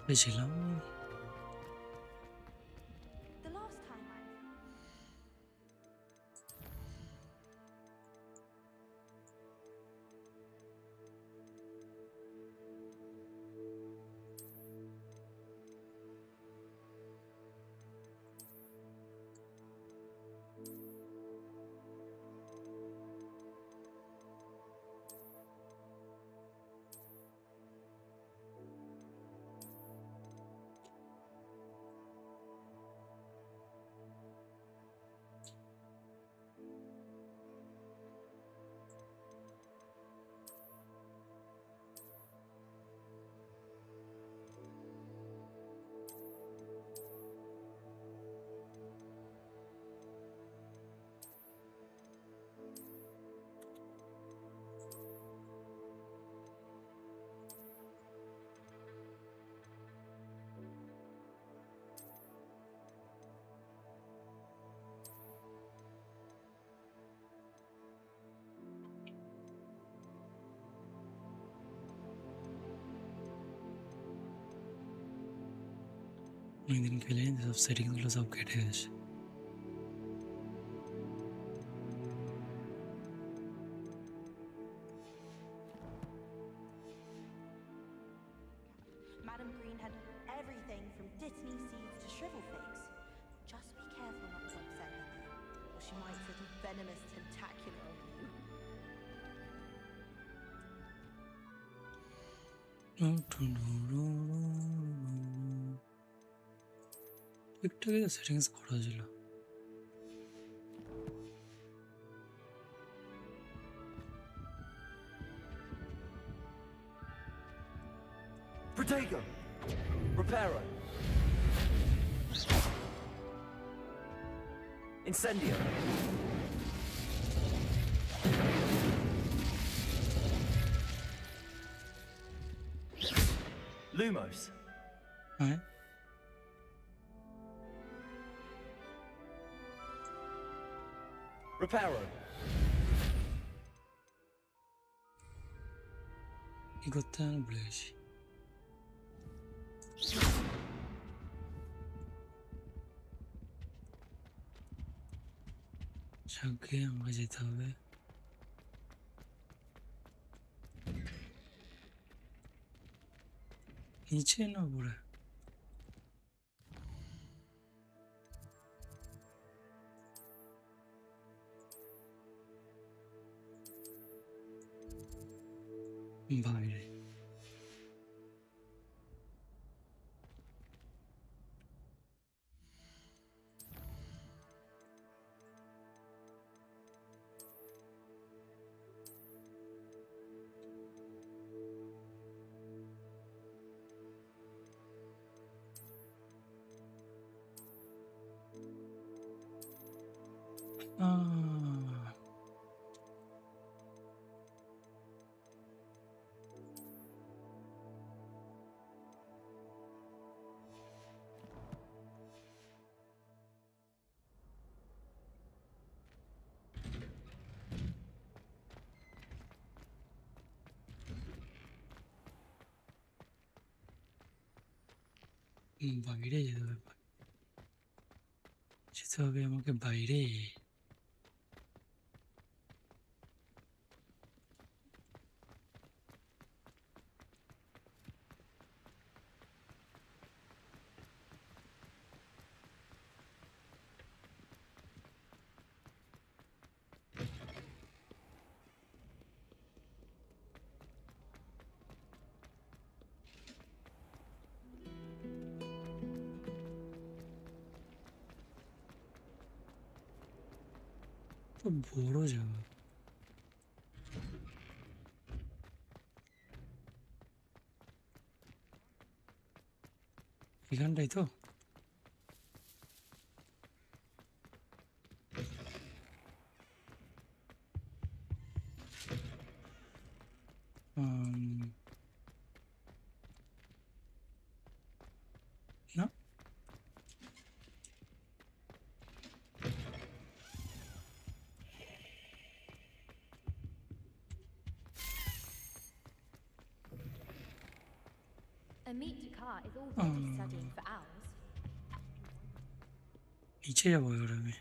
পেয়েছিলাম। The last time I অনেকদিন খেলে সব সেটিংসগুলো সব কেটে গেছে। Madam Green had everything from Dittany seeds to shrivel figs. Just be careful not to upset her though, or she might set a venomous tentacular on you. ঠিকঠাক settings করা ছিল। Protego! Reparo! Incendio! Lumos! হ্যাঁ, Reparo! কি করতে আমি ভুলে গেছি। সামনে আমাকে যেতে হবে। নিচে না উপরে? বাইরে। বাইরে যেতে হবে, যেতে হবে আমাকে বাইরে। তো বড় জায়গা, এখানটাই তো। না, A meet to car is already studying for hours. নিচে যাবো এবার আমি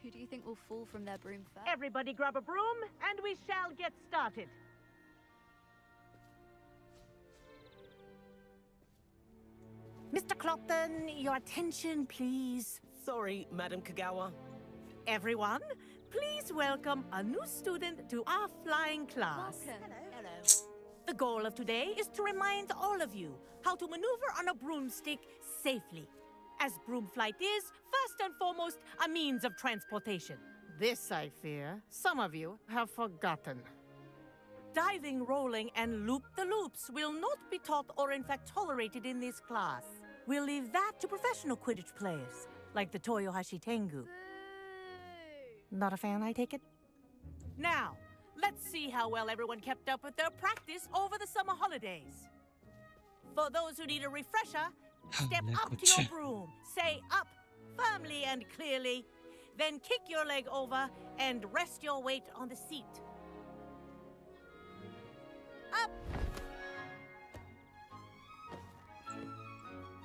Who do you think will fall from their broom first? Everybody grab a broom, and we shall get started. Mr. Clopton, your attention, please. Sorry, Madam Kagawa. Everyone, please welcome a new student to our flying class. Welcome. Hello. The goal of today is to remind all of you how to maneuver on a broomstick safely. As broom flight is, first and foremost, a means of transportation. This, I fear, some of you have forgotten. Diving, rolling, and loop-the-loops will not be taught or in fact tolerated in this class. We'll leave that to professional Quidditch players, like the Toyohashi Tengu. Not a fan, I take it? Now, let's see how well everyone kept up with their practice over the summer holidays. For those who need a refresher, step up to your broom, say up firmly and clearly, then kick your leg over and rest your weight on the seat. Up!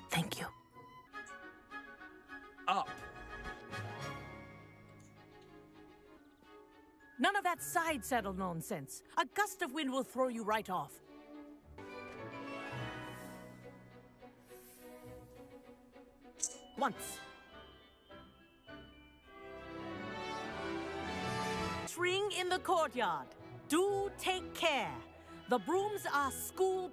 Thank you. Up. None of that side saddle nonsense. A gust of wind will throw you right off. Once. String in the courtyard. Do take care. The brooms are school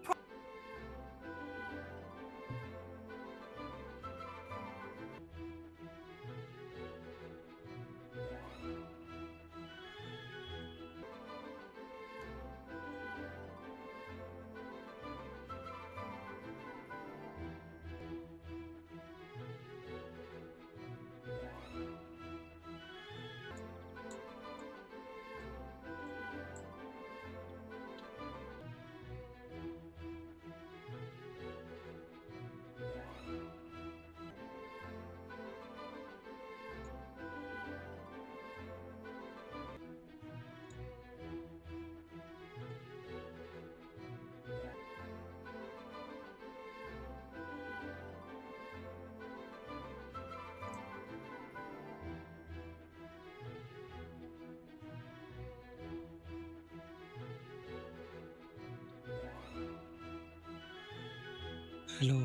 hello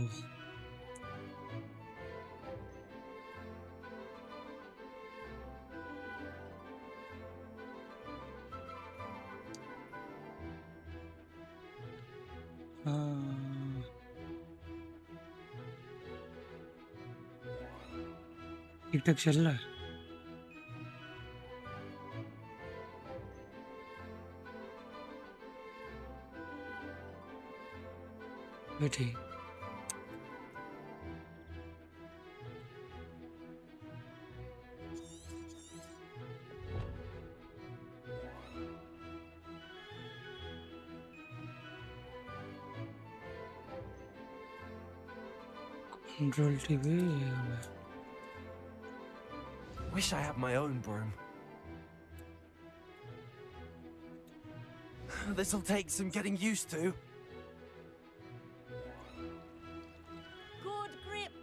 ठीक ठाक चल रहा है बैठी control TV Wish I had my own broom. This'll take some getting used to. Good grip.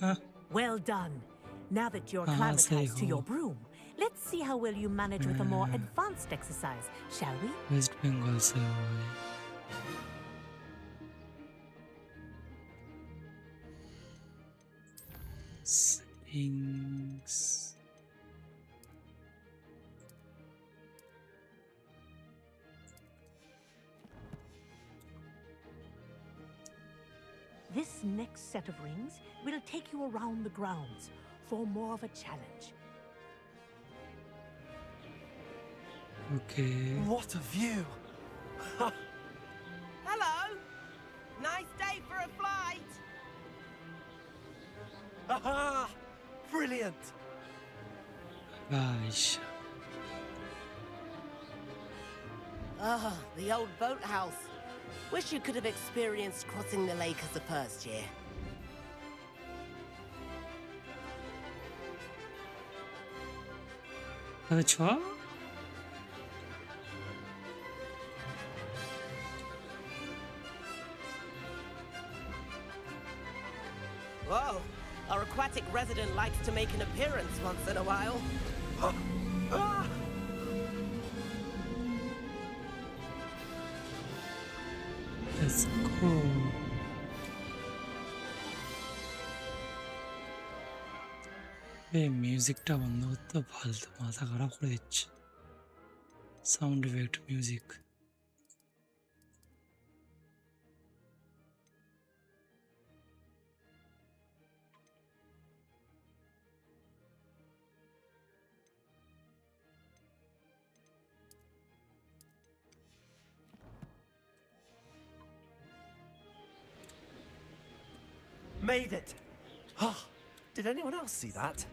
हाँ Well done. Now that you're Ah, acclimatized to say your ho. broom, let's see how well you manage with a more advanced exercise, shall we? West Bengal से हो गए Settings. This next set of rings will take you around the grounds for more of a challenge. Okay. What a view! Hello! Nice day for a flight! Aha! Brilliant! Gosh. Ah, the old boathouse. Wish you could have experienced crossing the lake as a first year. আচ্ছা Whoa, our aquatic resident likes to make an appearance once in a while. Let's go এই মিউজিকটা বন্ধ করতে ফালতু মাথা খারাপ করে দিচ্ছে sound effect music Made it! Oh, did anyone else see that?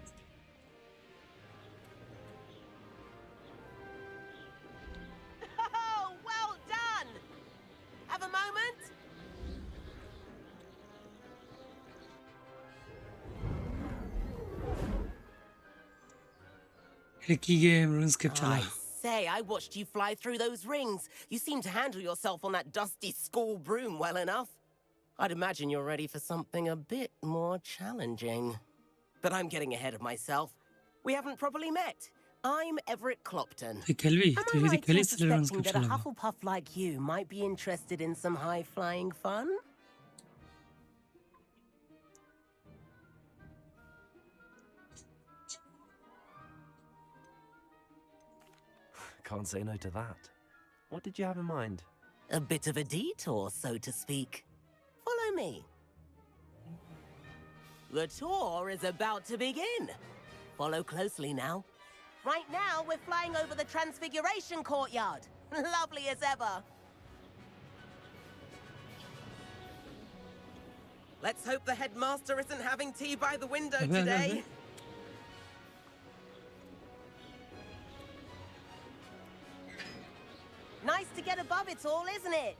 Oh, well done! Have a moment? এটা কি গেম রুনস্কেপ I চালা say, I watched you fly through those rings. You seem to handle yourself on that dusty school broom well enough. I'd imagine you're ready for something a bit more challenging. But I'm getting ahead of myself. We haven't properly met. I'm Everett Clopton. তুই খেলবি Am তুই I যদি right in খেলিস তাহলে suspecting রুনস্কেপ that a চালাবো Hufflepuff like you might be interested in some high-flying fun? Can't say no to that. What did you have in mind? A bit of a detour, so to speak. Follow me. The tour is about to begin. Follow closely now. Right now, we're flying over the Transfiguration Courtyard. Lovely as ever. Let's hope the headmaster isn't having tea by the window today. Nice to get above it all, isn't it?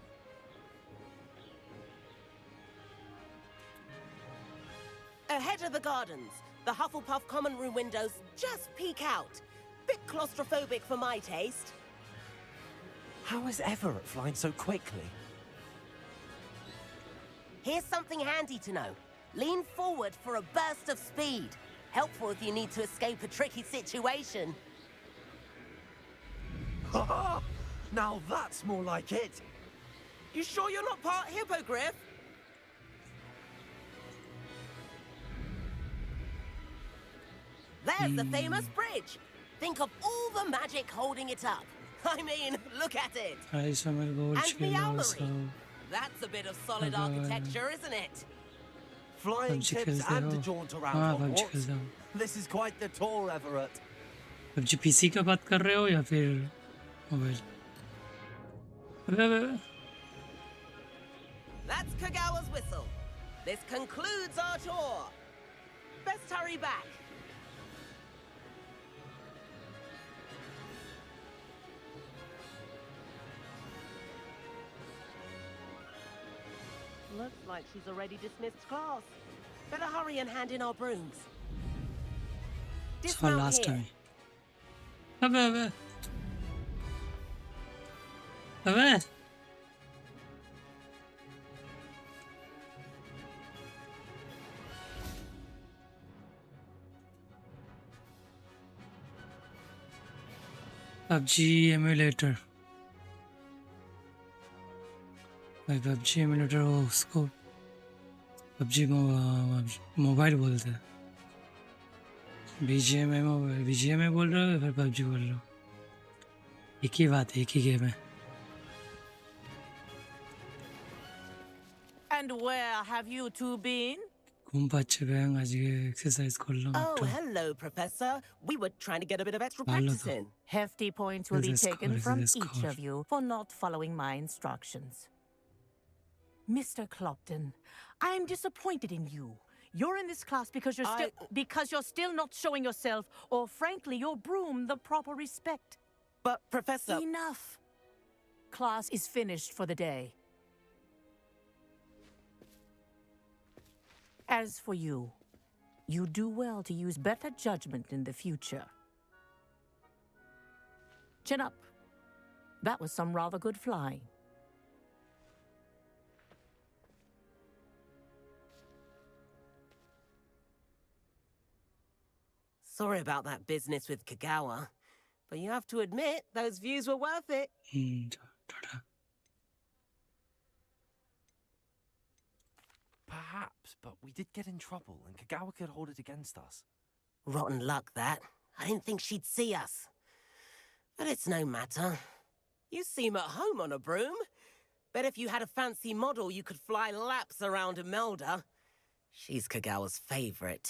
Ahead of the gardens, the Hufflepuff common room windows just peek out. Bit claustrophobic for my taste. How is Everett flying so quickly? Here's something handy to know. Lean forward for a burst of speed. Helpful if you need to escape a tricky situation. Now that's more like it. You sure you're not part hippogriff? There's the famous bridge. Think of all the magic holding it up. I mean, look at it. আইসমের goal And ছিল the Owlery. সব That's a bit of solid Hello. architecture, isn't it? Flying PUBG tips खेलते and हो a jaunt हाँ around PUBG Hogwarts. खेलता हूँ This is quite the tour, Everett. PUBG PC का बात कर रहे हो या फिर मोबाइल अबे अबे अबे। That's Kagawa's whistle. This concludes our tour. Best hurry back. Looks like she's already dismissed class. Better hurry and hand in our brooms. It's for Dismount last here. time अबे अबे अबे PUBG emulator भाई PUBG emulator वो उसको PUBG mobile बोलते हैं BGMI बोल रहे हो या फिर PUBG बोल रहे हो एक ही बात है एक ही गेम है And where have you two been? ঘুম পাচ্ছে ব্যাং আজকে এক্সারসাইজ করলাম Oh, একটু hello, Professor. We were trying to get a bit of extra Hello. practice in. Hefty points will be This is taken cool, from this is each cool. of you for not following my instructions. Mr. Clopton, I am disappointed in you. You're in this class because you're still not showing yourself, or frankly, your broom the proper respect. But, Professor... Enough. Class is finished for the day. As for you, you do well to use better judgment in the future. Chin up. That was some rather good flying. Sorry about that business with Kagawa, but you have to admit those views were worth it. Tata. Perhaps, but we did get in trouble, and Kagawa could hold it against us. Rotten luck, that. I didn't think she'd see us. But it's no matter. You seem at home on a broom. Bet if you had a fancy model, you could fly laps around Imelda. She's Kagawa's favorite.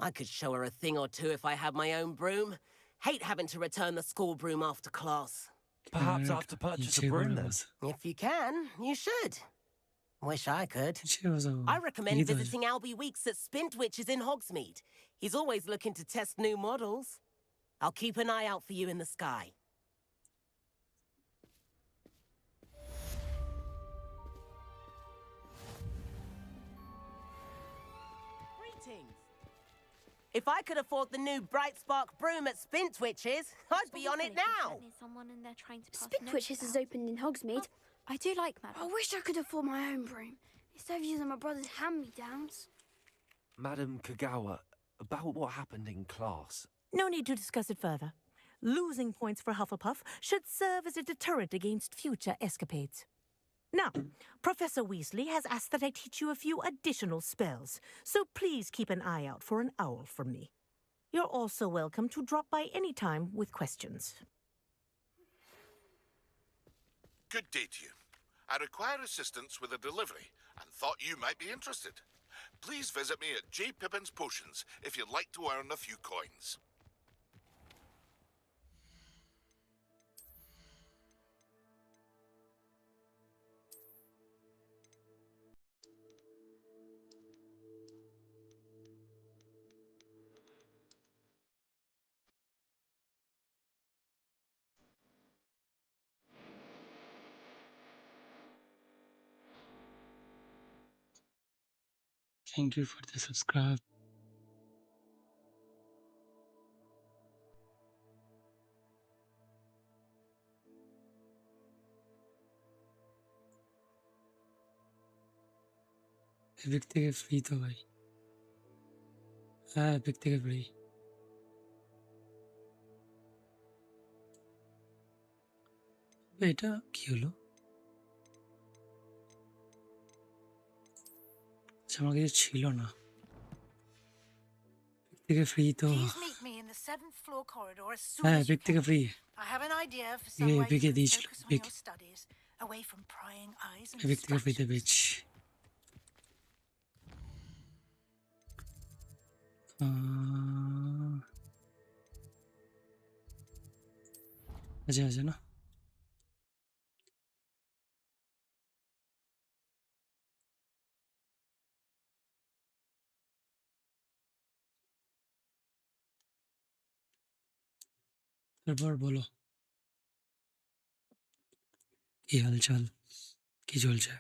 I could show her a thing or two if I had my own broom. Hate having to return the school broom after class. Perhaps I have to purchase a broom then. If you can, you should. Wish I could. I recommend visiting Albie Weeks at Spintwitches in Hogsmeade. He's always looking to test new models. I'll keep an eye out for you in the sky. Greetings. If I could afford the new Bright Spark broom at Spintwitches, I'd be on it now. Someone in there trying to pass Spintwitches is opened in Hogsmeade. I do like Madam. I wish I could afford my own broom instead of using my brother's hand-me-downs. Madam Kagawa, about what happened in class. No need to discuss it further. Losing points for Hufflepuff should serve as a deterrent against future escapades. Now, Professor Weasley has asked that I teach you a few additional spells, so please keep an eye out for an owl from me. You're also welcome to drop by any time with questions. Good day to you. I require assistance with a delivery and thought you might be interested. Please visit me at J. Pippin's Potions if you'd like to earn a few coins. Thank you for the subscribe. Epic থেকে free তো ভাই, হ্যাঁ epic থেকে free. এটা কি হলো? আমার কিছু ছিল না, থেকে ফ্রি তো। Please meet me in the 7th floor corridor as soon হ্যাঁ as you এপিক থেকে can. Free. I have an idea for some way you APK can দিয়েছিল, focus on epic your studies, away from prying eyes and epic থেকে ফ্রিতে distractions. পেয়েছি। আছে আছে না? তারপর বলো কি হালচাল, কি চলছে?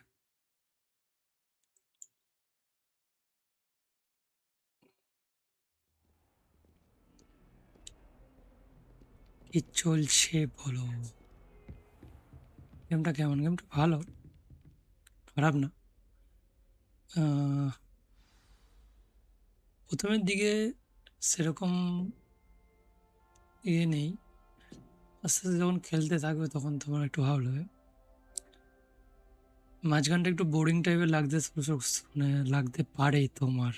কি চলছে বলো? গেমটা কেমন? গেমটা ভালো, খারাপ না। প্রথমের দিকে সেরকম ইয়ে নেই, আস্তে আস্তে যখন খেলতে থাকবে তখন তোমার একটু ভালো লাগে। মাঝখানটা একটু বোরিং টাইপের লাগতে মানে লাগতে পারে তোমার,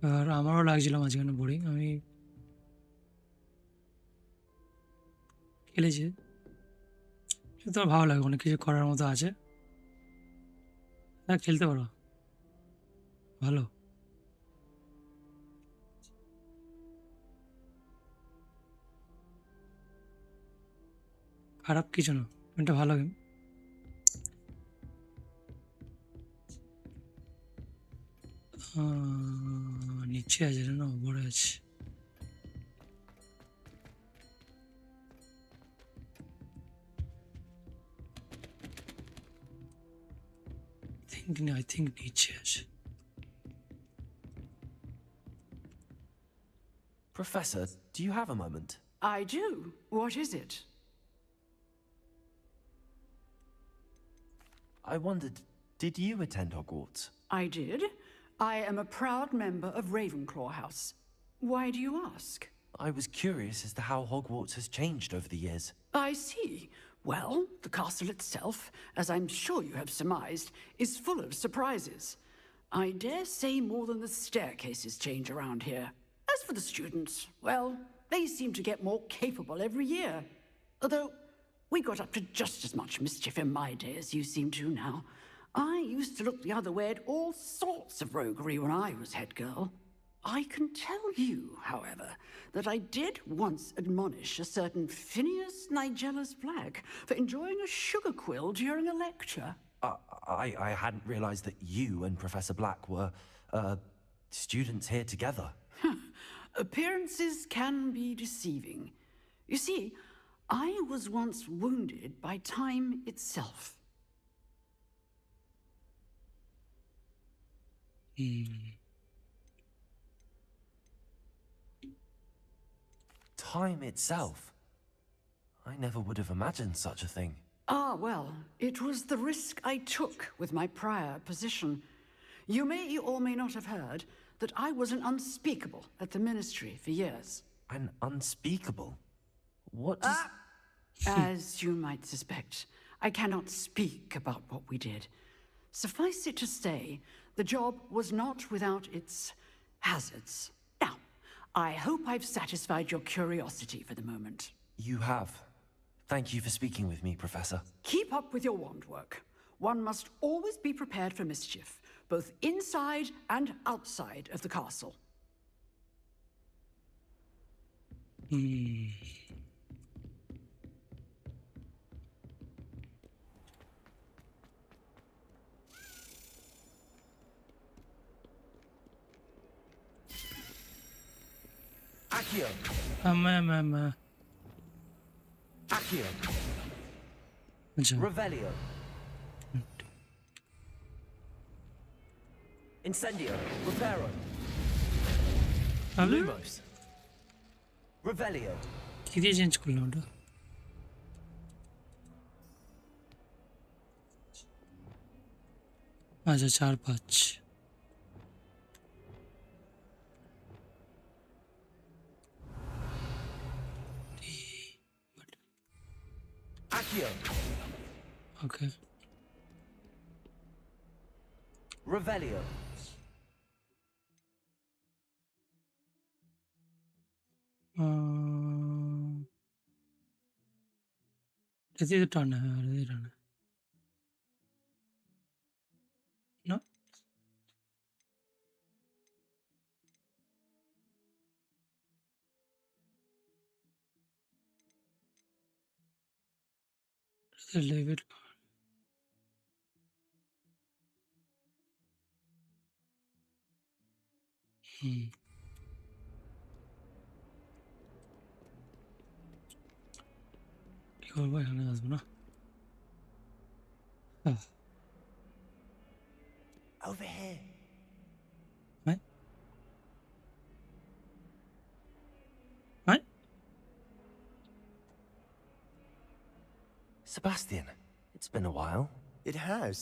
আর আমারও লাগছিল মাঝখানে বোরিং। আমি খেলেছি, তোমার ভালো লাগে, অনেক কিছু করার মতো আছে। হ্যাঁ খেলতে পারো, ভালো। খারাপ কিছু না, এটা ভালো গেম। নিচে আছে না, উপরে আছে। I think নিচে আছে। Professor, do you have a moment? I do. What is it? I wondered, did you attend Hogwarts? I did. I am a proud member of Ravenclaw House. Why do you ask? I was curious as to how Hogwarts has changed over the years. I see. Well, the castle itself, as I'm sure you have surmised, is full of surprises. I dare say more than the staircases change around here. As for the students, well, they seem to get more capable every year. Although, we got up to just as much mischief in my day as you seem to now. I used to look the other way at all sorts of roguery when I was head girl. I can tell you, however, that I did once admonish a certain Phineas Nigella's Black for enjoying a sugar quill during a lecture. I hadn't realized that you and Professor Black were, students here together. Appearances can be deceiving. You see, I was once wounded by time itself. Time itself? I never would have imagined such a thing. Ah, well, it was the risk I took with my prior position. You may or may not have heard that I was an unspeakable at the Ministry for years. An unspeakable? What does... As you might suspect, I cannot speak about what we did. Suffice it to say, the job was not without its hazards. Now, I hope I've satisfied your curiosity for the moment. You have. Thank you for speaking with me, Professor. Keep up with your wand work. One must always be prepared for mischief, both inside and outside of the castle. Accio! Accio! अच्छा Revelio! Incendio! Reparo! अबे Lumos! Revelio! কি দিয়ে change করলাম ওটা আচ্ছা 4-5 Accio! ওকে Revelio! এতে তো টানা হয় আর এতে টানা না লেভেল কি করবো এখানে আসবো না Over here! What? What? Sebastian, it's been a while. It has.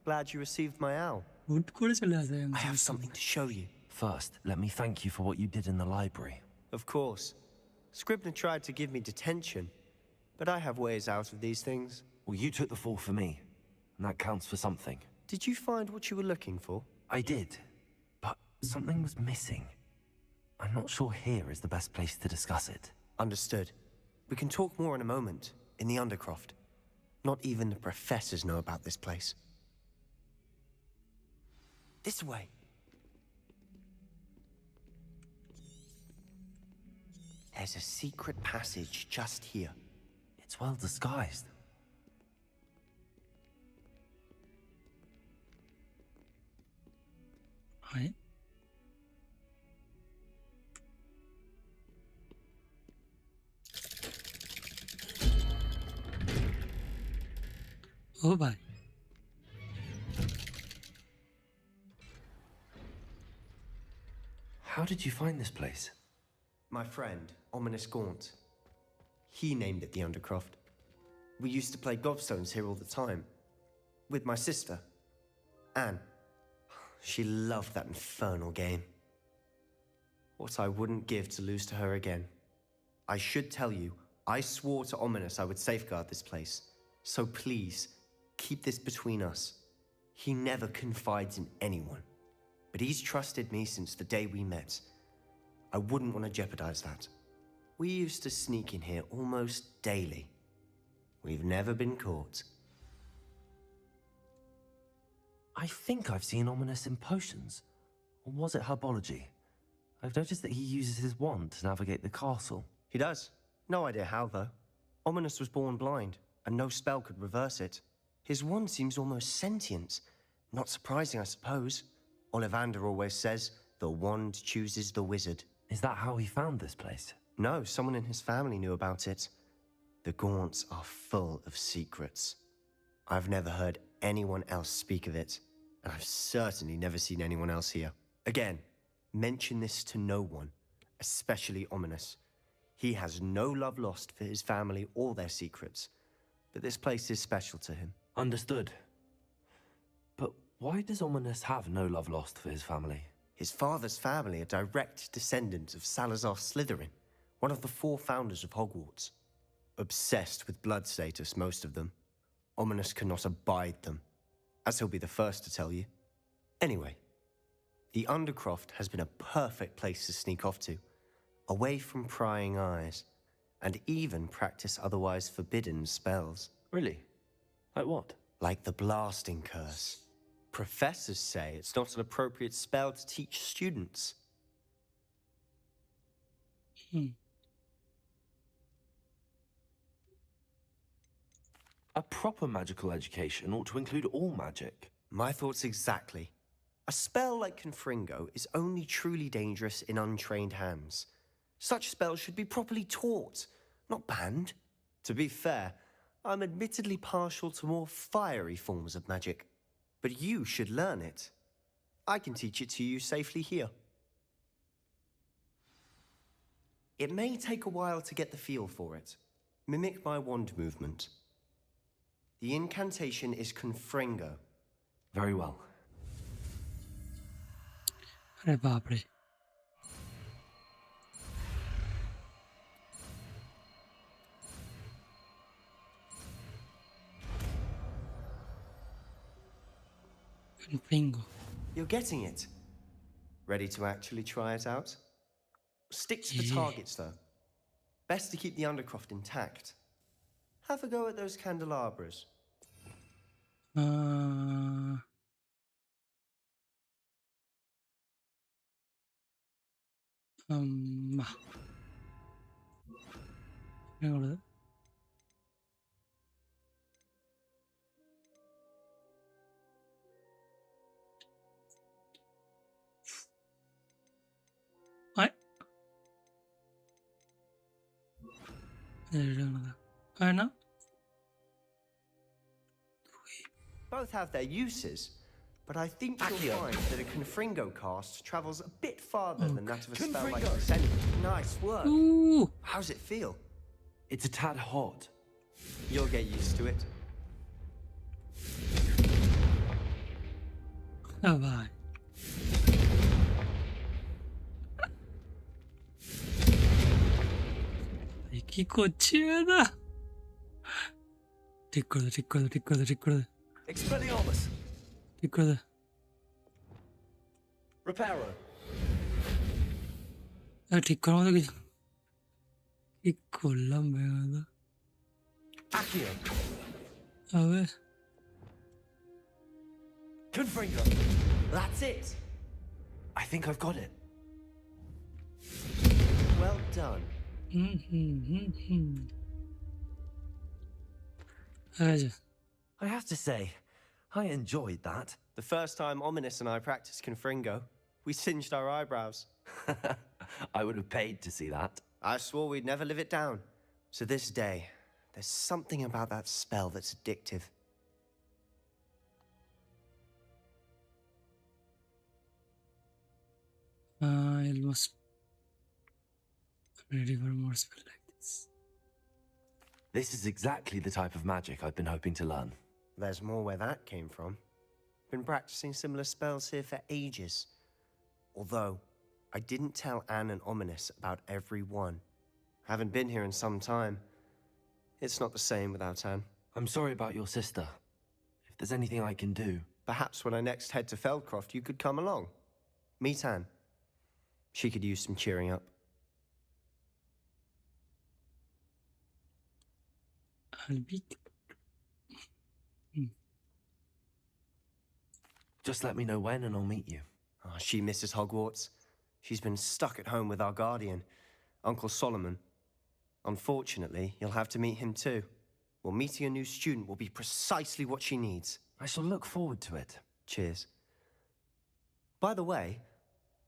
Glad you received my owl. হুট করে চলে আসে I have something to show you. First, let me thank you for what you did in the library. Of course. Scribner tried to give me detention, but I have ways out of these things. Well, you took the fall for me, and that counts for something. Did you find what you were looking for? I did, but something was missing. I'm not sure here is the best place to discuss it. Understood. We can talk more in a moment, in the Undercroft. Not even the professors know about this place. This way. There's a secret passage just here. It's well disguised. হয় ও ভাই How did you find this place? My friend, Ominous Gaunt. He named it the Undercroft. We used to play gobstones here all the time. With my sister, Anne. She loved that infernal game. What I wouldn't give to lose to her again. I should tell you, I swore to Ominous I would safeguard this place. So please, keep this between us. He never confides in anyone. But he's trusted me since the day we met. I wouldn't want to jeopardize that. We used to sneak in here almost daily. We've never been caught. I think I've seen Ominous in potions. Or was it herbology? I've noticed that he uses his wand to navigate the castle. He does. No idea how, though. Ominous was born blind, and no spell could reverse it. His wand seems almost sentient. Not surprising, I suppose. Ollivander always says, the wand chooses the wizard. Is that how he found this place? No, someone in his family knew about it. The Gaunts are full of secrets. I've never heard anyone else speak of it, and I've certainly never seen anyone else here. Again, mention this to no one, especially Ominous. He has no love lost for his family or their secrets, but this place is special to him. Understood. But why does Ominous have no love lost for his family? His father's family are direct descendants of Salazar Slytherin, one of the 4 founders of Hogwarts. Obsessed with blood status, most of them. Ominous cannot abide them, as he'll be the first to tell you. Anyway, the Undercroft has been a perfect place to sneak off to, away from prying eyes, and even practice otherwise forbidden spells. Really? Like what? Like the blasting curse. Professors say it's not an appropriate spell to teach students. A proper magical education ought to include all magic. My thoughts exactly. A spell like Confringo is only truly dangerous in untrained hands. Such spells should be properly taught, not banned. To be fair, I'm admittedly partial to more fiery forms of magic. But you should learn it. I can teach it to you safely here. It may take a while to get the feel for it. Mimic my wand movement. The incantation is Confringo. Very well. अरे बाप रे Bingo. You're getting it. Ready to actually try it out? Stick to the Yeah. targets, though. Best to keep the Undercroft intact. Have a go at those candelabras. എങ്ങനെയുള്ളത് Both have their uses, but I think you'll find that a Confringo cast travels a bit farther than that of a spell like Descendant. Nice work. Ooh. How's it feel? It's a tad hot. You'll get used to it. Oh, bye. কি করছে না ঠিক করে ঠিক করে ঠিক করে ঠিক করে Expelliarmus! ঠিক করে Reparo! ঠিক করার মতো কিছু ঠিক করলাম বেগাদা Accio! হবে Confringo! That's it. I think I've got it. Well done. I have to say, I enjoyed that. The first time Ominous and I practiced Confringo, we singed our eyebrows. I would have paid to see that. I swore we'd never live it down. To this day, there's something about that spell that's addictive. It must Ready for more spell like this. This is exactly the type of magic I've been hoping to learn. There's more where that came from. Been practicing similar spells here for ages. Although, I didn't tell Anne and Ominous about every one. Haven't been here in some time. It's not the same without Anne. I'm sorry about your sister. If there's anything I can do... Perhaps when I next head to Feldcroft, you could come along. Meet Anne. She could use some cheering up. I'll be... Just let me know when and I'll meet you. Oh, she misses Hogwarts. She's been stuck at home with our guardian, Uncle Solomon. Unfortunately, you'll have to meet him too. Well, meeting a new student will be precisely what she needs. I shall look forward to it. Cheers. By the way,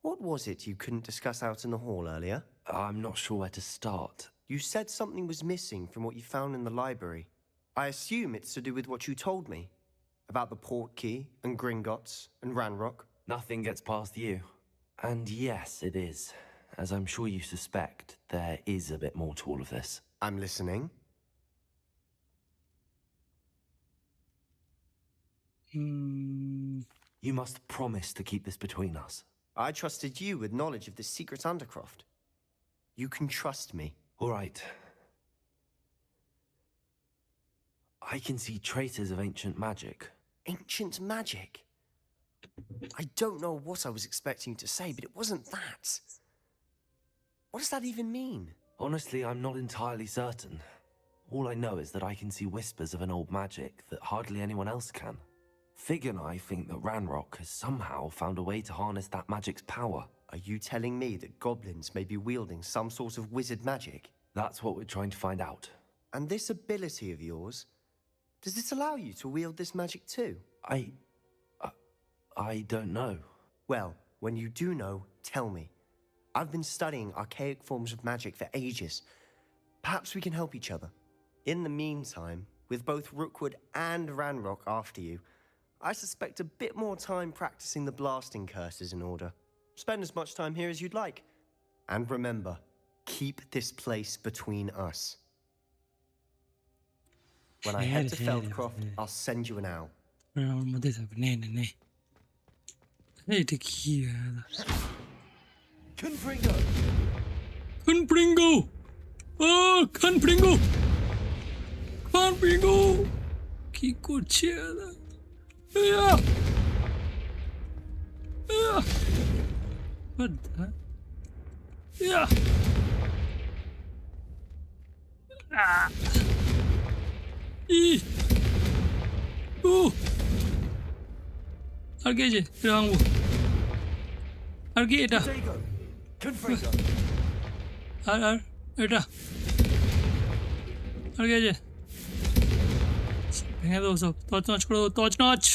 what was it you couldn't discuss out in the hall earlier? I'm not sure where to start. You said something was missing from what you found in the library. I assume it's to do with what you told me. About the port key, and Gringotts, and Ranrock. Nothing gets past you. And yes, it is. As I'm sure you suspect, there is a bit more to all of this. I'm listening. You must promise to keep this between us. I trusted you with knowledge of the secret Undercroft. You can trust me. All right. I can see traces of ancient magic. Ancient magic? I don't know what I was expecting to say, but it wasn't that. What does that even mean? Honestly, I'm not entirely certain. All I know is that I can see whispers of an old magic that hardly anyone else can. Fig and I think that Ranrock has somehow found a way to harness that magic's power. Are you telling me that goblins may be wielding some sort of wizard magic? That's what we're trying to find out. And this ability of yours, does it allow you to wield this magic too? I don't know. Well, when you do know, tell me. I've been studying archaic forms of magic for ages. Perhaps we can help each other. In the meantime, with both Rookwood and Ranrock after you, I suspect a bit more time practicing the blasting curse is in order. Spend as much time here as you'd like. And remember, keep this place between us. When I head to Feldcroft, I'll send you an owl. আমার মধ্যে থাকবে নে নে নে এটা কি Confringo! Confringo! Oh, Confringo! Confringo! কি করছে এরা? What the? Yeah. Ah. আর কি আছে এটা ভাঙবো আর কি এটা আর আর এটা আর কি আছে ভেঙে দেবো সব তছনছ করে দেবো তছনছ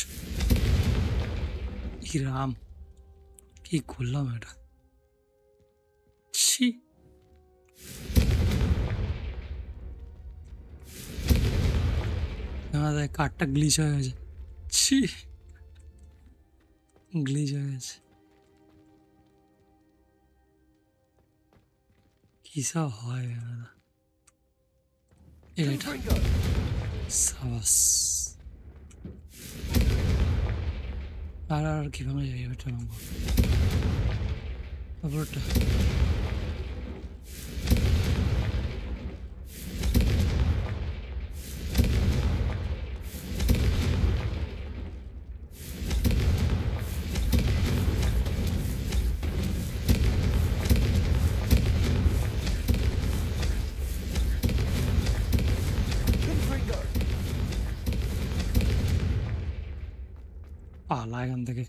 কি রাম কি করলাম এটা ছি আমাদের কাঠটা গ্লিচ হয়ে গেছে ছি গ্লিচ হয়ে গেছে কি সব হয় এটা সাবাস আর আর কি ভাঙা যাবে এটা ভাঙবো তারপরটা পালা এখান থেকে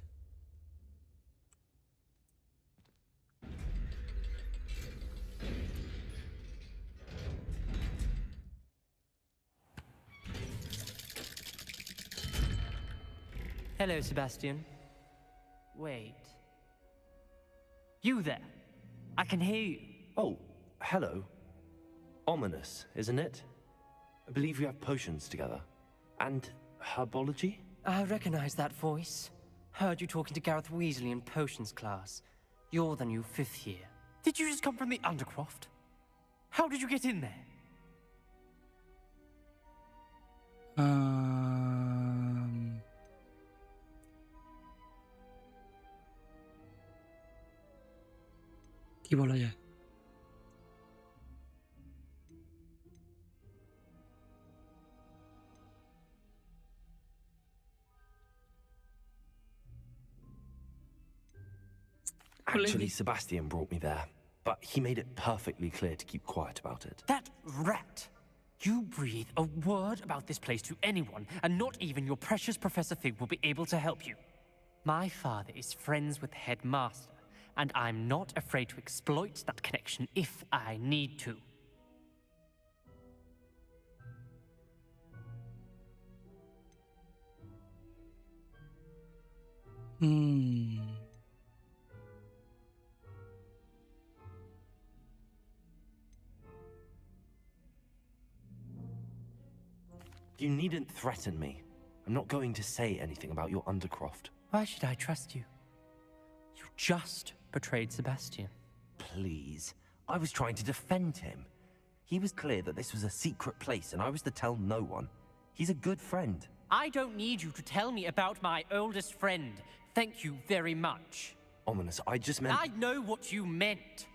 Hello, Sebastian. Wait. You there? I can hear you. Oh, hello. Ominous, isn't it? I believe we have potions together. And herbology? I recognize that voice. Heard you talking to Gareth Weasley in potions class. You're the new 5th year. Did you just come from the Undercroft? How did you get in there? কি বলা যায়? Actually, Sebastian brought me there, but he made it perfectly clear to keep quiet about it. That rat! You breathe a word about this place to anyone, and not even your precious Professor Fig will be able to help you. My father is friends with the headmaster, and I'm not afraid to exploit that connection if I need to. You needn't threaten me. I'm not going to say anything about your Undercroft. Why should I trust you? You just betrayed Sebastian. Please. I was trying to defend him. He was clear that this was a secret place and I was to tell no one. He's a good friend. I don't need you to tell me about my oldest friend. Thank you very much. Ominous, I just meant... I know what you meant.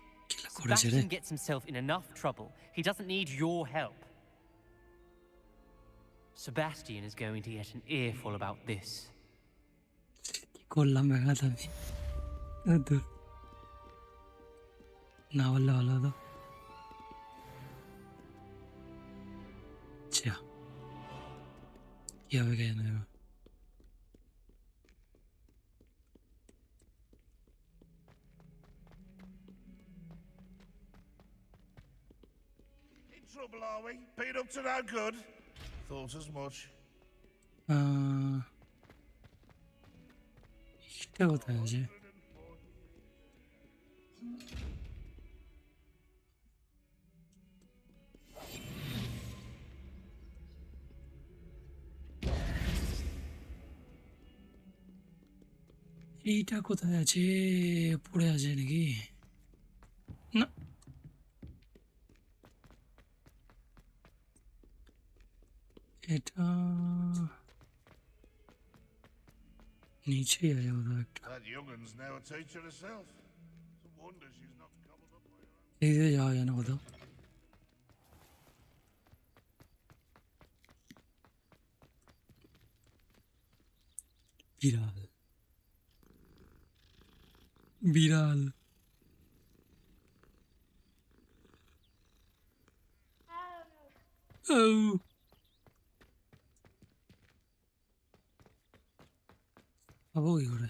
Sebastian gets himself in enough trouble. He doesn't need your help. Sebastian is going to get an earful about this. করলাম ব্যাঘাত আমি না বললে ভালো হতো আচ্ছা কি হবে কেন In trouble, are we? Been up to no good? Thought as much. এটা কোথায় আছে এইটা কোথায় আছে পড়ে আছে নাকি না এটা নিচেই আছে কোথাও একটা That youngun's now a teacher herself. It's a wonder she's not gobbled up by her own. এই দিকে যাওয়া যায় না কোথাও বিড়াল বিড়াল Oh. পাবো কি করে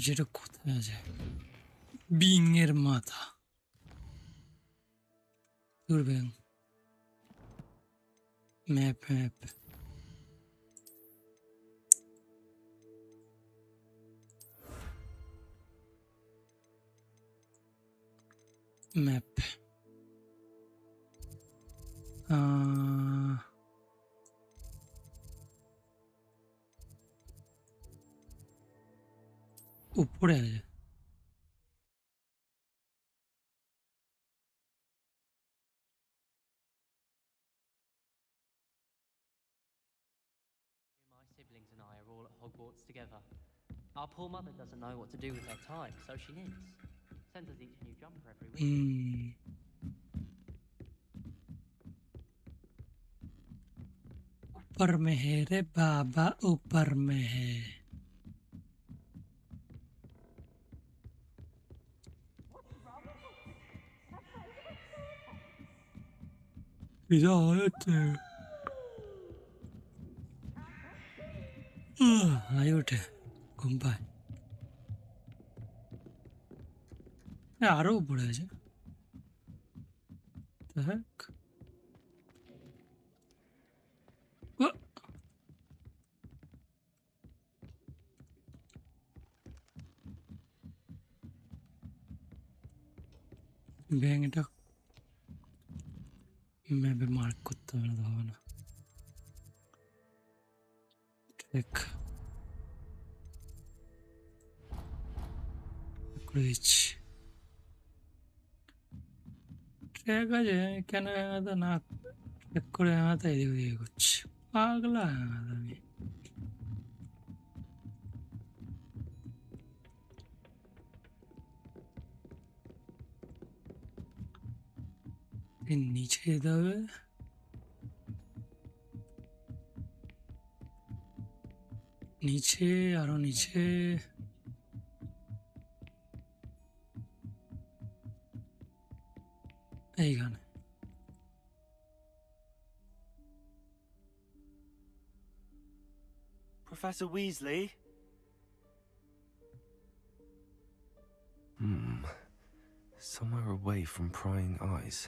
যেটা কোথায় আছে বিং এর মাথা ব্যাং ম্যাপ ম্যাপ ম্যাপ উপরে আছে My siblings and I are all at Hogwarts together. Our poor mother doesn't know what to do with her time, so she knits. Sends us each a new jumper every week. ऊपर में है रे बाबा ऊपर में है আয় ওঠে ঘুম পায় আরো উপরে আছে দেখ ব্যাংকটা ম্যাপে মার্ক করতে হবে না হবে না ঠিক করে দিচ্ছি। ট্র্যাক আছে, কেন এগাতে না ট্র্যাক করে এগাতে এদিক ওদিকে করছি, পাগলা এগাতে আমি। নিচে যেতে হবে, নিচে আরো নিচে। এইখানে Professor Weasley? Somewhere away from prying eyes.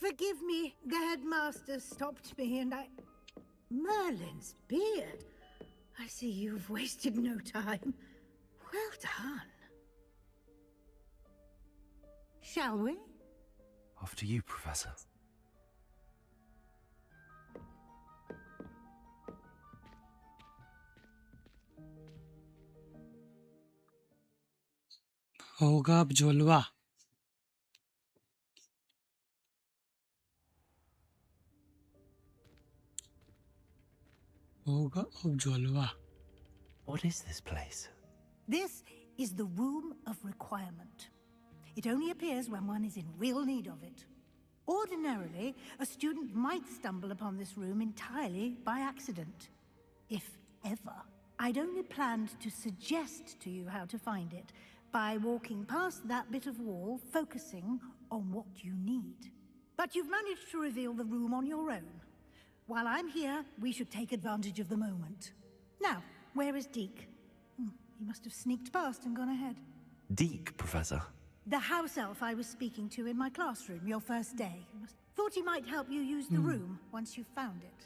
Forgive me, the headmaster stopped me and I... Merlin's beard. I see you've wasted no time. Well done. Shall we? After you, Professor. होगा अब जलवा। होगा अब जलवा। What is this place? This is the Room of Requirement. It only appears when one is in real need of it. Ordinarily, a student might stumble upon this room entirely by accident. If ever. I'd only planned to suggest to you how to find it by walking past that bit of wall, focusing on what you need. But you've managed to reveal the room on your own. While I'm here, we should take advantage of the moment. Now, where is Deke? He must have sneaked past and gone ahead. Deke, Professor. The house elf I was speaking to in my classroom your first day. Thought he might help you use the room once you found it.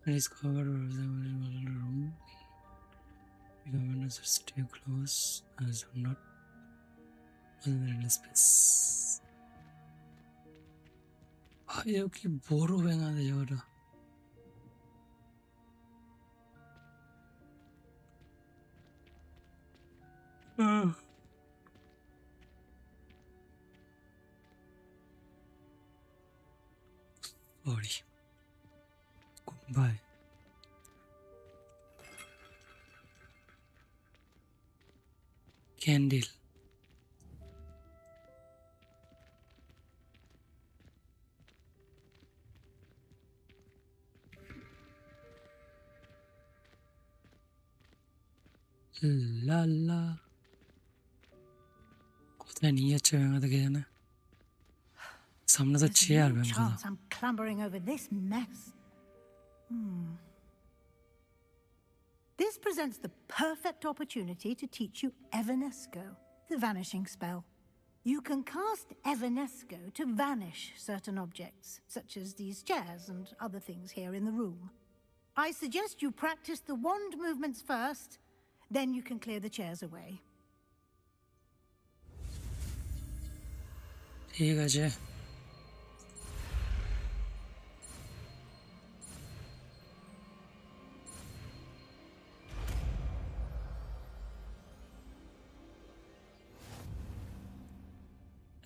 Please cover the room. The governors stay close as I'm not in a space. भाई अब की बोरो बेंगा दे जोड़ा sorry goodbye candle la la কোথায় নিয়ে যাচ্ছে ব্যাঙা থেকে জানে সামনে তো chair There's no ব্যাঙা chance I'm clambering over this mess. This presents the perfect opportunity to teach you Evanesco, the vanishing spell. You can cast Evanesco to vanish certain objects, such as these chairs and other things here in the room. I suggest you practice the wand movements first, then you can clear the chairs away. ঠিক আছে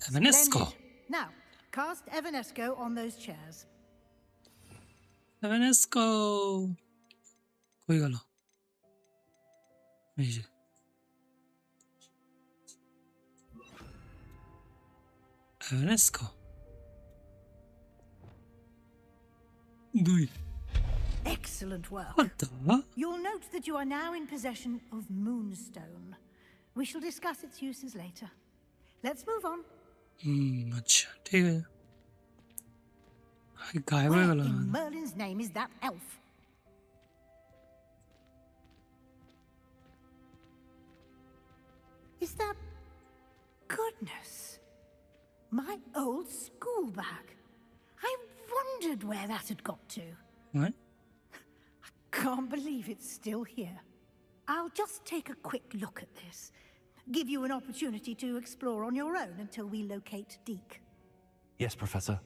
Evanesco. Splendid. Now, cast Evanesco on those chairs. Evanesco. কই গেল এই যে Evanesco. দুই Excellent work. What the? You'll note that you are now in possession of Moonstone. We shall discuss its uses later. Let's move on. আচ্ছা ঠিক আছে গায়েব হয়ে Where গেল in Merlin's name is that elf? Is that old school bag. I wondered where that had got to. What? Can't believe it's still here. I'll just take a quick look at this. Give you an opportunity to explore on your own until we locate Deke. Yes, Professor.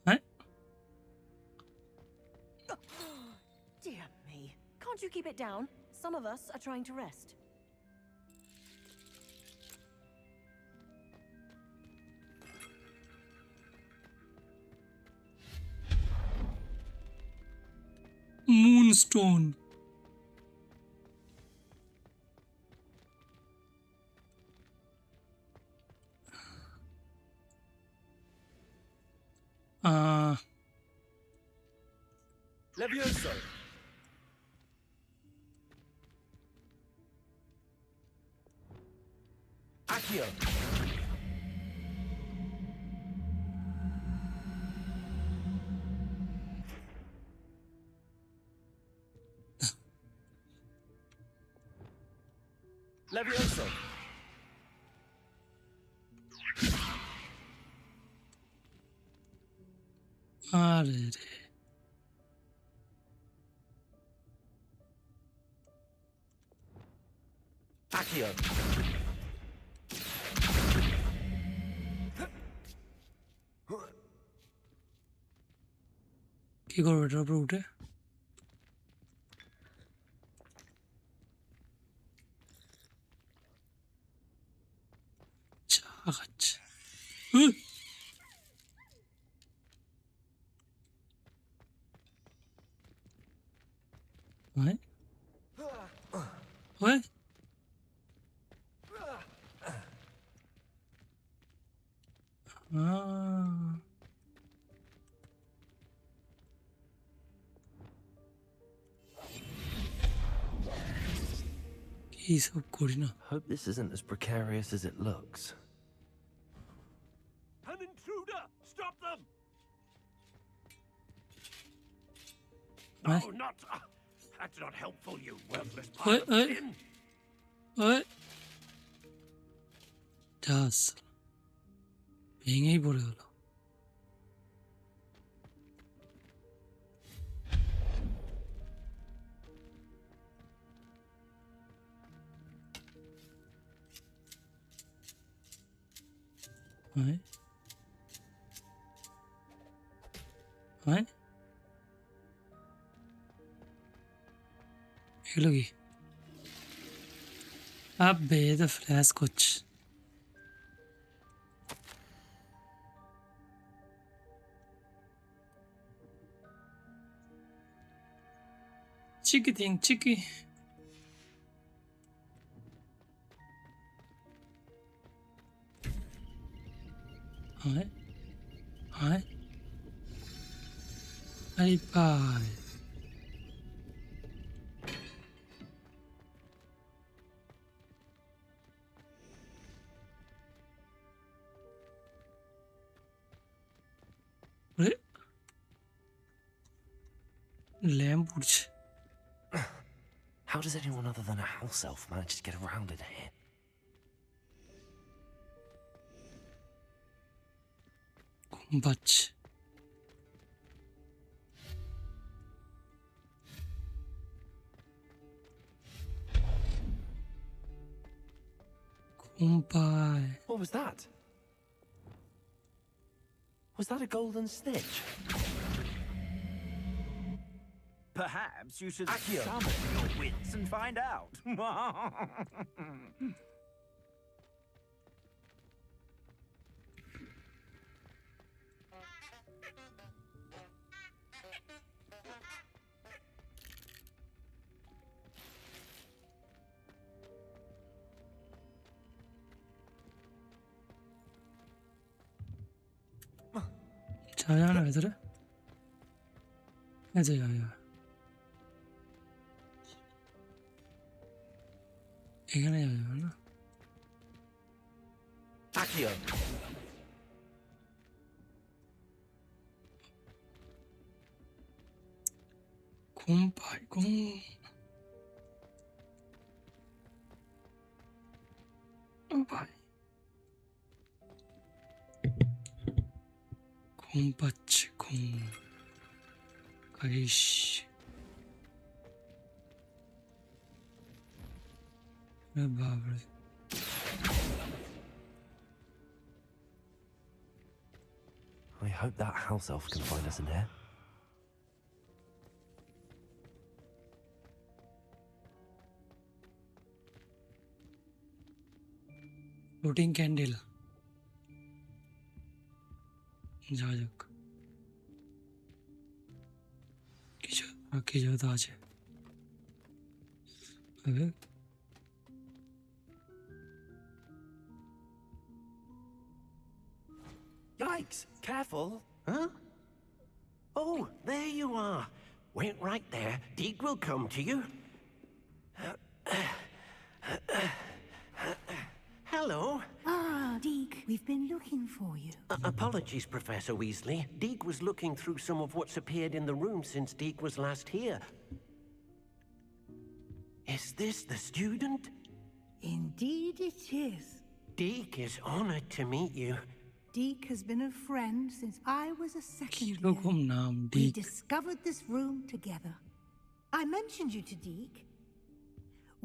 What? Dear me. Can't you keep it down? Some of us are trying to rest. Moonstone. Levioso! Accio! Levioso! আরে রে Accio! কি করবো এটার উপরে উঠে চা খাচ্ছে What? What? Ah. কি সব করি না Hope this isn't as precarious as it looks. An intruder! Stop them! What? No, not. That's not helpful, you worthless What? pile of tin. What? Does ভেঙেই পড়ে গেল What? What? এগুলো কি আবে এটা ফ্ল্যাশ করছে chicky. What? What? Bye bye. What? Lamp উঠছে How does anyone other than a house elf manage to get around in here? ঘুম পাচ্ছে ঘুম পায় What was that? Was that a golden snitch? Perhaps you should Accio. summon your wits and find out. যাওয়া যাবে না ভেতরে এই যে যাওয়া যাবে এখানে যাওয়া যাবে না Accio! ঘুম পায় ঘুম পায় ঘুম পাচ্ছে, ঘুম। গাইস, বাবরে। I hope that house elf can find us in here. Floating candle, যাওয়া যাক। কিছু তো আছে। Yikes! Careful! Huh? Oh, there you are. Wait right there. Deke will come to you. Hello. Ah, Deke, we've been looking for you. Apologies, Professor Weasley. Deke was looking through some of what's appeared in the room since Deke was last here. Is this the student? Indeed it is. Deke is honored to meet you. Deke has been a friend since I was a second year. কিরকম নাম We Dick? discovered this room together. I mentioned you to Deke.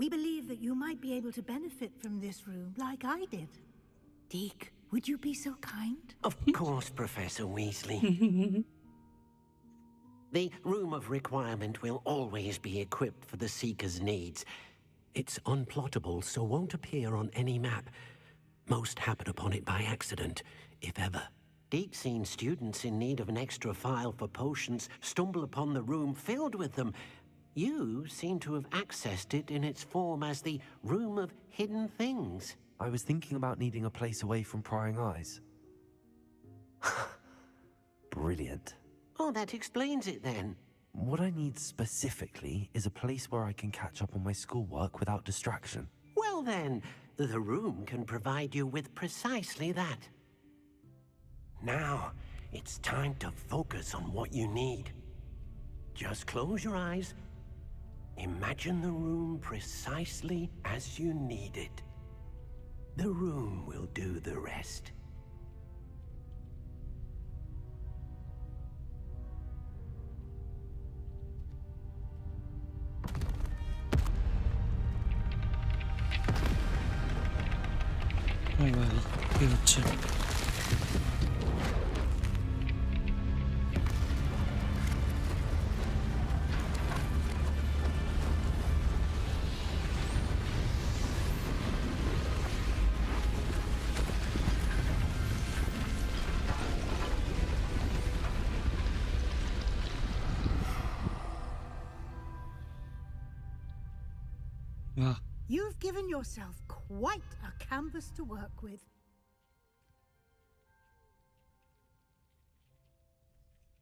We believe that you might be able to benefit from this room like I did. Deke, would you be so kind? Of course, Professor Weasley. The Room of Requirement will always be equipped for the Seeker's needs. It's unplottable, so won't appear on any map. Most happen upon it by accident, if ever. Deke's seen students in need of an extra file for potions stumble upon the room filled with them. You seem to have accessed it in its form as the Room of Hidden Things. I was thinking about needing a place away from prying eyes. Brilliant. Oh, that explains it then. What I need specifically is a place where I can catch up on my schoolwork without distraction. Well then, the room can provide you with precisely that. Now, it's time to focus on what you need. Just close your eyes. Imagine the room precisely as you need it. The room will do the rest. ওই ভাই, কি হচ্ছে? বাহ, You've given yourself quite a canvas to work with.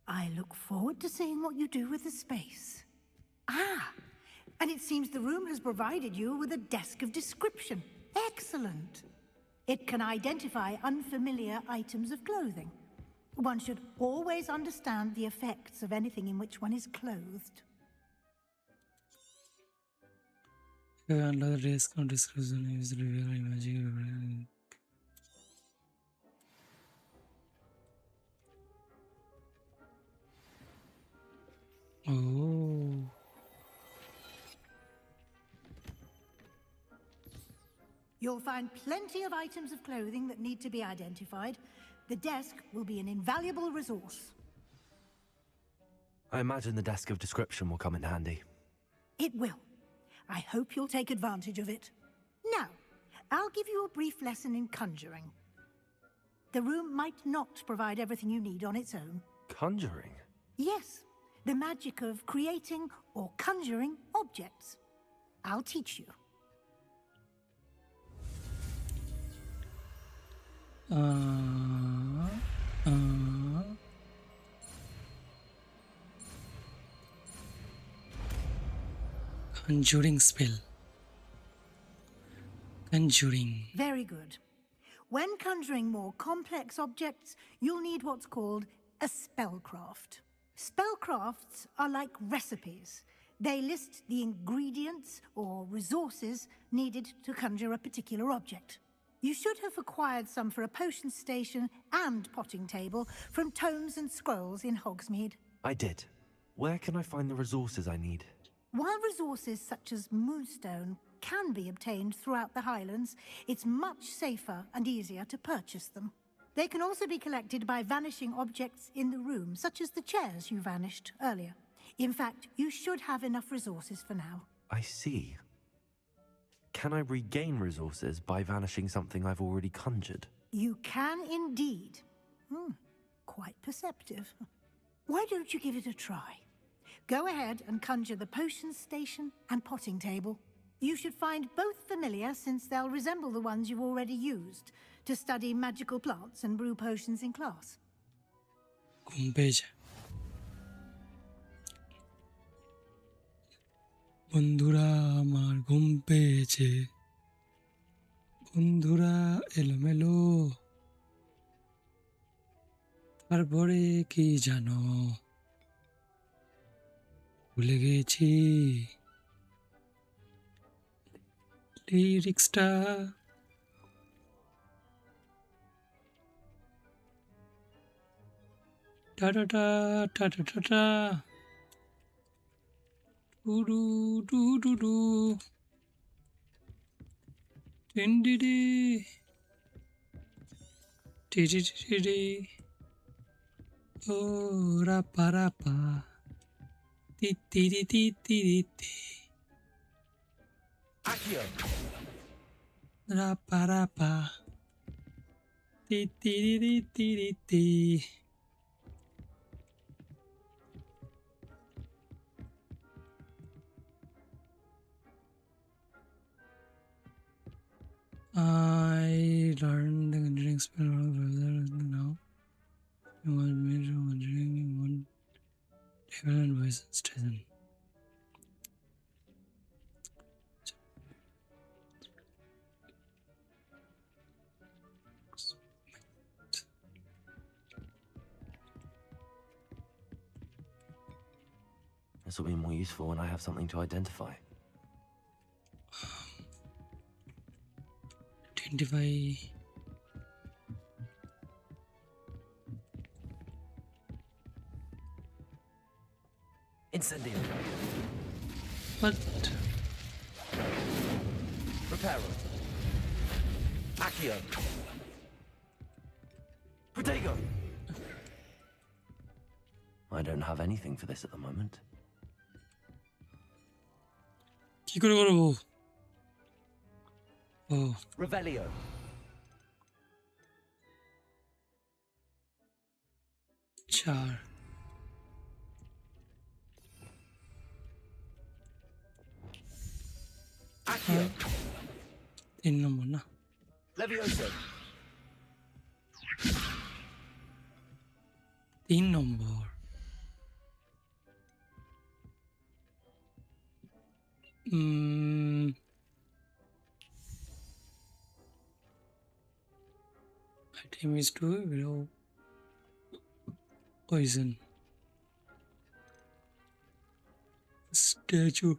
I look forward to seeing what you do with the space. Ah, and it seems the room has provided you with a desk of description. Excellent. It can identify unfamiliar items of clothing. One should always understand the effects of anything in which one is clothed. Under the risk of description is revealing magic. Oh. You'll find plenty of items of clothing that need to be identified. The desk will be an invaluable resource. I imagine the desk of description will come in handy. It will. I hope you'll take advantage of it. Now, I'll give you a brief lesson in conjuring. The room might not provide everything you need on its own. Conjuring? Yes, the magic of creating or conjuring objects. I'll teach you. Conjuring spell. Conjuring. Very good. When conjuring more complex objects, you'll need what's called a spellcraft. Spellcrafts are like recipes. They list the ingredients or resources needed to conjure a particular object. You should have acquired some for a potion station and potting table from tomes and scrolls in Hogsmeade. I did. Where can I find the resources I need? While resources such as moonstone can be obtained throughout the Highlands, it's much safer and easier to purchase them. They can also be collected by vanishing objects in the room, such as the chairs you vanished earlier. In fact, you should have enough resources for now. I see. Can I regain resources by vanishing something I've already conjured? You can indeed. Quite perceptive. Why don't you give it a try? Go ahead and conjure the potion station and potting table. You should find both familiar, since they'll resemble the ones you've already used to study magical plants and brew potions in class. ঘুম পেয়েছে বন্ধুরা আমার ঘুম পেয়েছে বন্ধুরা এলোমেলো তারপরে কি জানো ভুলে গেছি লিরিক্সটা টা টা টা টা টা টা টা ডু ডু ডু ডু ডু টিন্ডিডি টিডিডিডি ও রাপা রাপা তিতিরি তিতিরি তি Accio! রাপা রাপা তিতিরি তিতিরি তি I learned the conjuring spell now. You want me to conjuring in one table and voice station. This will be more useful when I have something to identify. Identify. Incendio. What? Reparo. Accio. Protego. I don't have anything for this at the moment. কি করে করবো ও Revelio. চার Accio. 3 নম্বর না Levioso. 3 number item is to below poison statue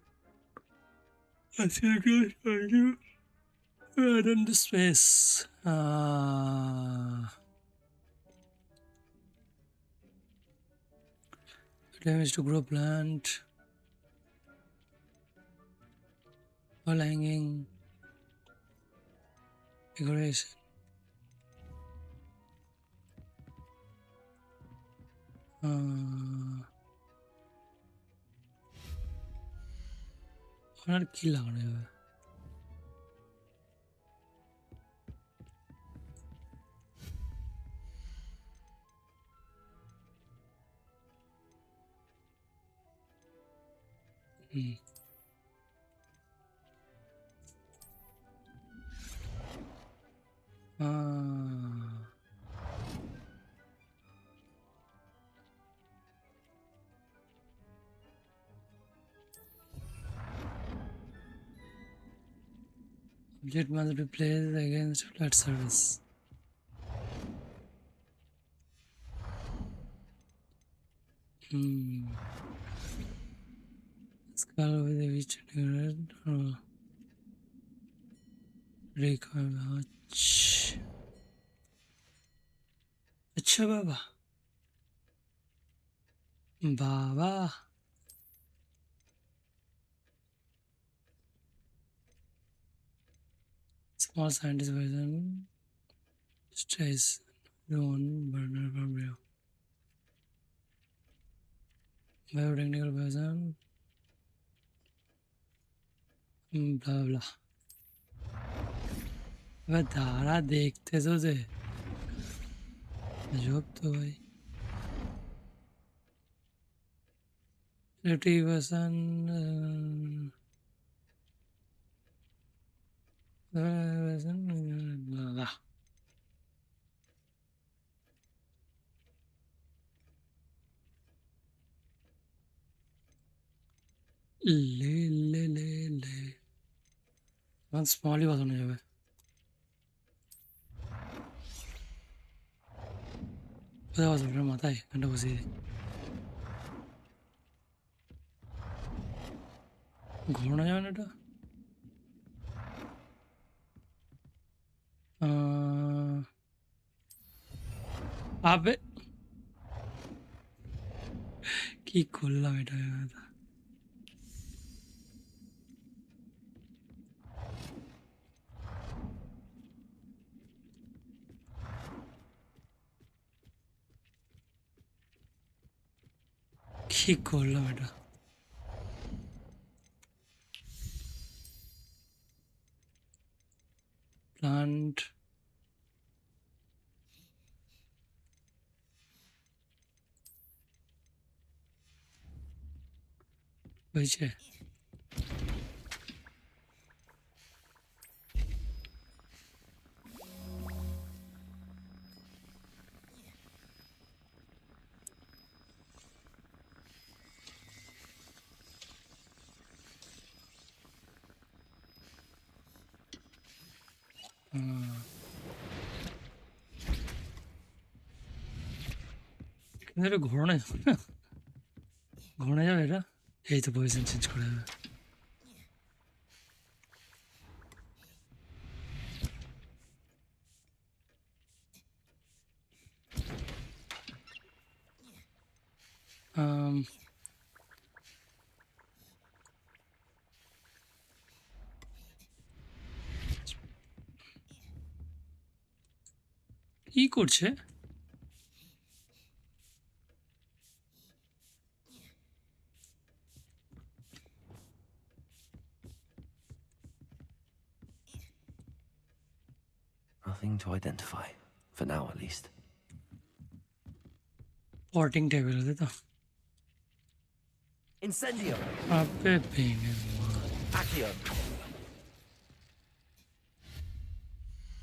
I think I do add in the space damage to grow plant wall hanging decoration আর কি লাগানো যাবে Object must be placed against flat surface. Skull with a which अच्छा बाबा बाबा small scientist version stress one burner from bio biotechnical version blah blah अबे धारा देखते तो थे job तो भाई 50% blah ले ले ले ले वन स्मॉल ही बात होने जावे पता है फिर माता है घंटा घुसी घोड़ना जावे ना अबे की खुल्ला बेटा था की खुल्ला बेटा प्लांट पीछे किधर घोड़ने घोड़ने जा बेटा यही तो पोजीशन चेंज कर रहा है কি করছে Nothing to identify, for now at least. Porting table है तो Incendio. अबे बेंगे Accio.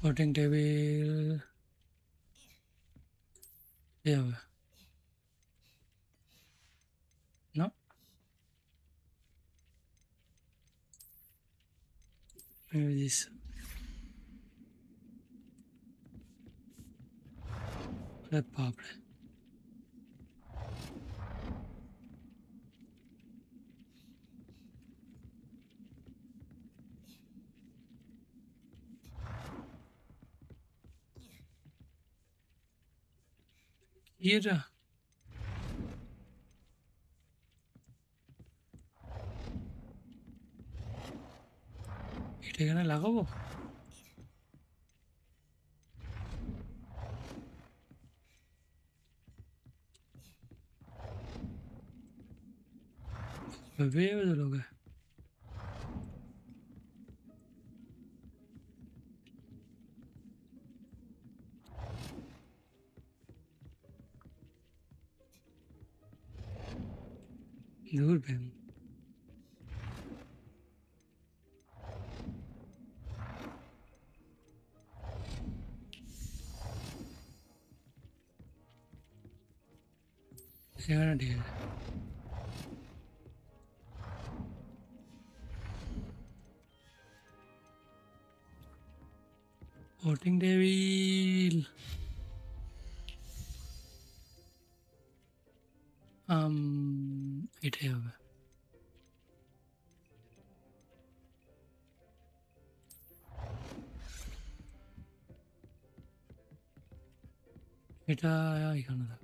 Porting table yeah no maybe this अरे बाप रे ये रहा এটা এখানে লাগাবো वे लोग है दूर पे সেখানে ঠিক আছে Voting Devil এটাই হবে এটা এখানে থাক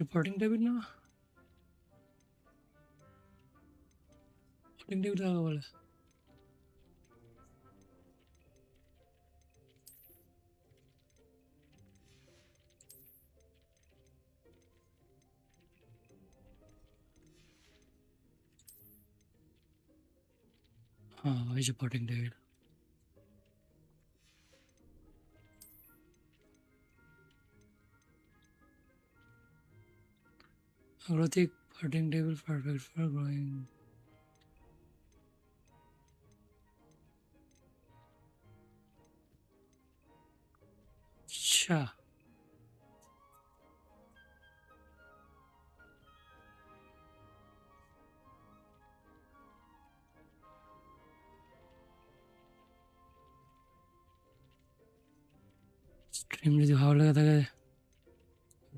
রিপোর্টিং টেবিল না রিপোর্টিং টেবিল কাকে বলে हाँ वही reporting table Growth potting table perfect for growing. अच्छा স্ট্রিম যদি ভালো লাগে থাকে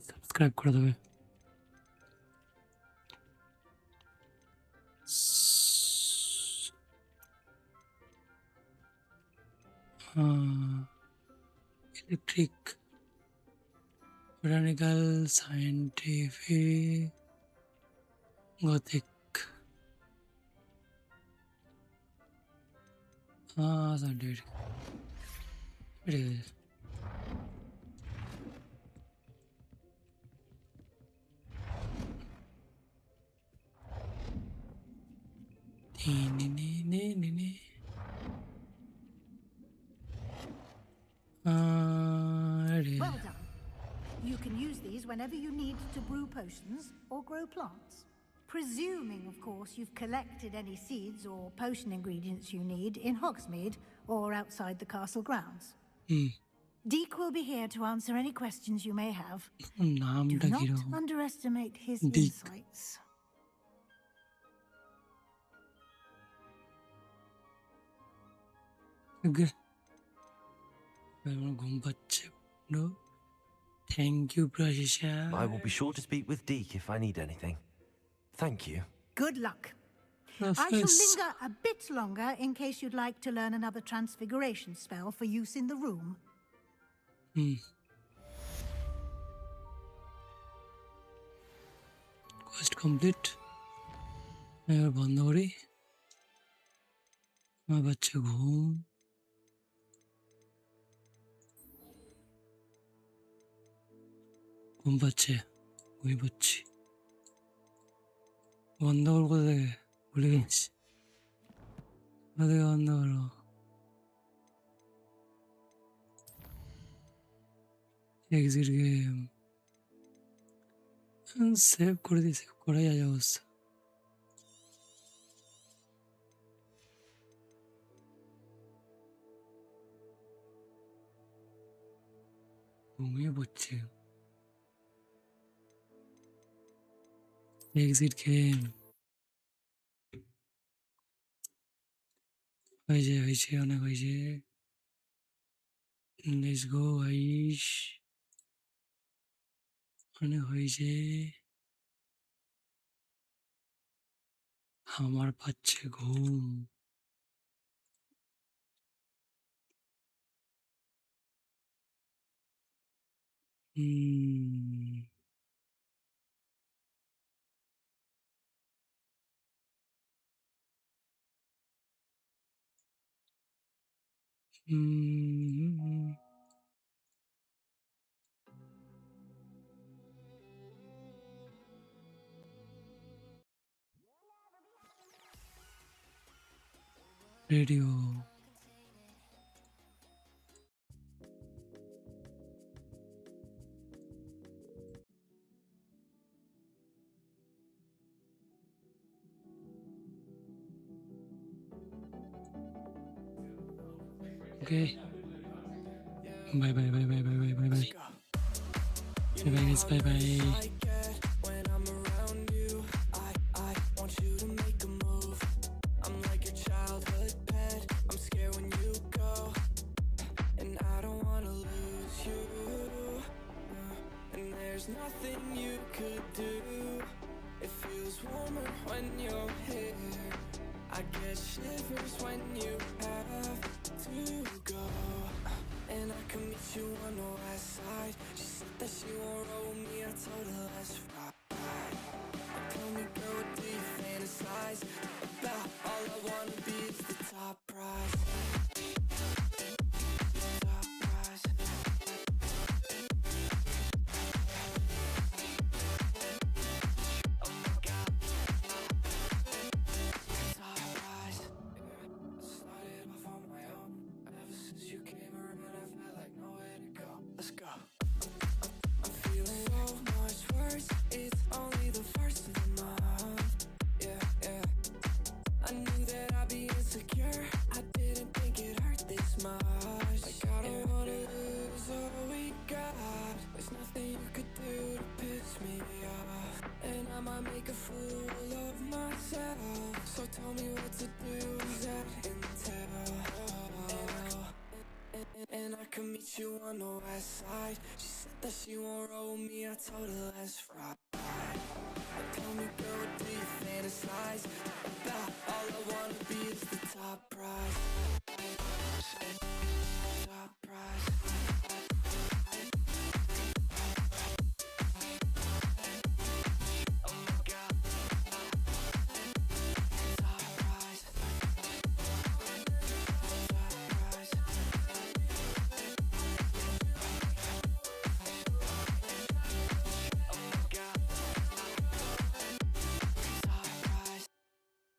সাবস্ক্রাইব করে দেবে electric, botanical, scientific, gothic. Scientific. It is. Well done. You can use these whenever you need to brew potions or grow plants. Presuming, of course, you've collected any seeds or potion ingredients you need in Hogsmeade or outside the castle grounds. Deek will be here to answer any questions you may have. Do not underestimate his insights. Okay. No. Thank you, Prashisha. I will be sure to speak with Deek if I need anything. Thank you. Good luck. I shall linger a bit longer in case you'd like to learn another transfiguration spell for use in the room. Quest complete. এবার বন্ধ করি আমার বাচ্চা ঘুম ঘুম পাচ্ছে ঘুমিয়ে পড়ছি বন্ধ করবো কোথা থেকে ভুলে গেছি কোথা থেকে বন্ধ করবো এক্সিট গেম সেভ করে দিই সেভ করাই আজ অবস্থা ঘুমিয়ে পড়ছে এক্সিট গেম হয়েছে অনেক হয়েছে লেটস গো গাইস অনেক হয়েছে আমার পাচ্ছে ঘুম radio Okay. Bye bye bye bye bye bye bye bye. Bye bye guys, bye bye. Nothing you could do. It feels warmer when you're here. I get shivers when you have to go. And I can meet you on the west side. She said that she won't roll me, I told her let's ride. Tell me, girl, what do you fantasize about? All I wanna be is the top prize. Top prize. Oh my God. Top prize. Yeah, I started off on my own. Ever since you came around, I've had like nowhere to go. Let's go. I'm feeling so much worse. It's only the first of the month. Yeah, yeah. I knew that I'd be insecure. I didn't think it hurt this much. Like I don't wanna lose all we got. There's nothing you could do to piss me off. And I might make a fool of myself. So tell me what to do, is that intel? And I can meet you on the west side. She said that she won't roll me, I told her let's ride.